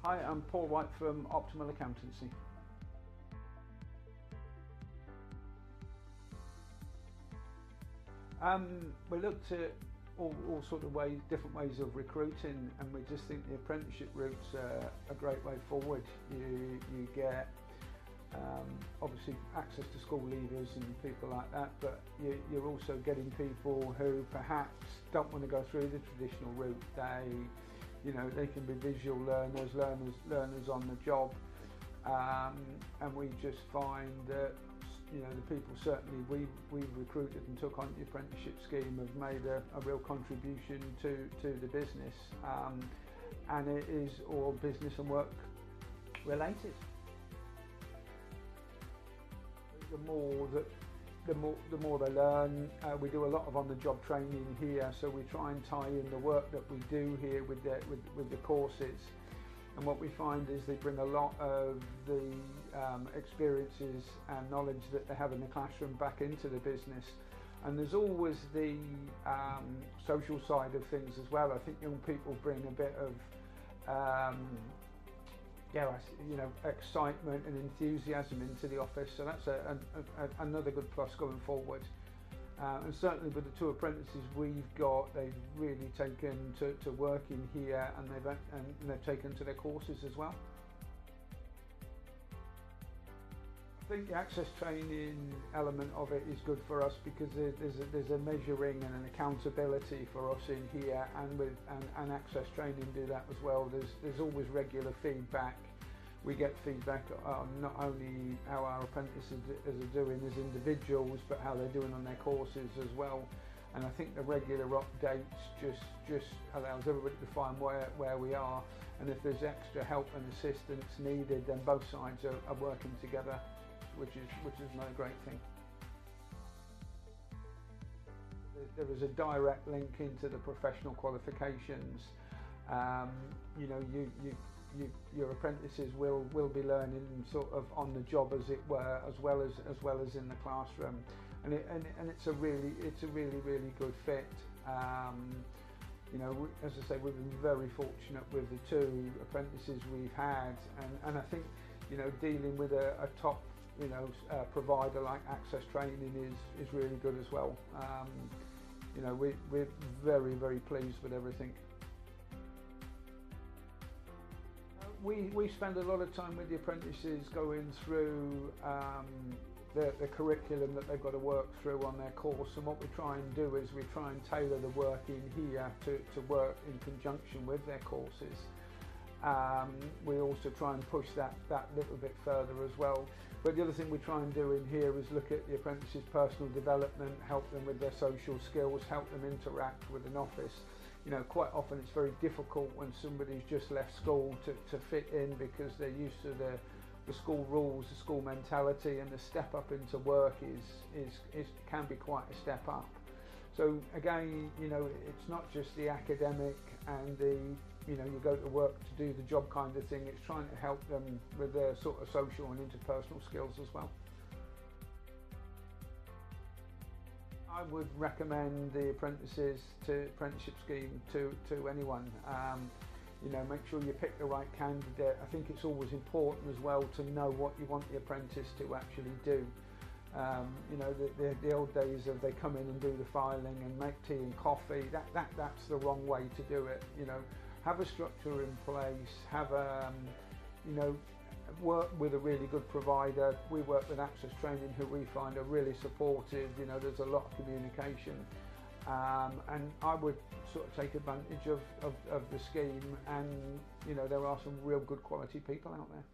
Hi, I'm Paul White from Optimal Accountancy. We looked at all sort of ways, different ways of recruiting, and we just think the apprenticeship route's a great way forward. You get obviously access to school leavers and people like that, but you're also getting people who perhaps don't want to go through the traditional route. They can be visual learners on the job, and we just find that the people certainly we've recruited and took on the apprenticeship scheme have made a real contribution to the business, and it is all business and work related. The more they learn. We do a lot of on-the-job training here, so we try and tie in the work that we do here with the courses. And what we find is they bring a lot of the experiences and knowledge that they have in the classroom back into the business. And there's always the social side of things as well. I think young people bring a bit of excitement and enthusiasm into the office, so that's another good plus going forward. And certainly with the two apprentices we've got, they've really taken to working here, and they've taken to their courses as well. I think the access training element of it is good for us because there's a measuring and an accountability for us in here, and access training do that as well. There's always regular feedback. We get feedback on not only how our apprentices are doing as individuals, but how they're doing on their courses as well. And I think the regular updates just allows everybody to find where we are, and if there's extra help and assistance needed, then both sides are working together, which is another great thing. There is a direct link into the professional qualifications. Your apprentices will be learning sort of on the job, as it were, as well as in the classroom, and it's a really good fit. As I say, we've been very fortunate with the two apprentices we've had, and I think dealing with a top provider like Access Training is really good as well. We're very pleased with everything. We spend a lot of time with the apprentices going through the curriculum that they've got to work through on their course, and what we try and do is we try and tailor the work in here to work in conjunction with their courses. We also try and push that little bit further as well. But the other thing we try and do in here is look at the apprentices' personal development, help them with their social skills, help them interact with an office. Quite often it's very difficult when somebody's just left school to fit in, because they're used to the school rules, the school mentality, and the step up into work can be quite a step up. So again, it's not just the academic and the you go to work to do the job kind of thing. It's trying to help them with their sort of social and interpersonal skills as well. I would recommend the apprenticeship scheme to anyone. Make sure you pick the right candidate. I think it's always important as well to know what you want the apprentice to actually do. The old days of they come in and do the filing and make tea and coffee, that's the wrong way to do it. Have a structure in place, have work with a really good provider. We work with Access Training, who we find are really supportive. There's a lot of communication, and I would sort of take advantage of the scheme, and there are some real good quality people out there.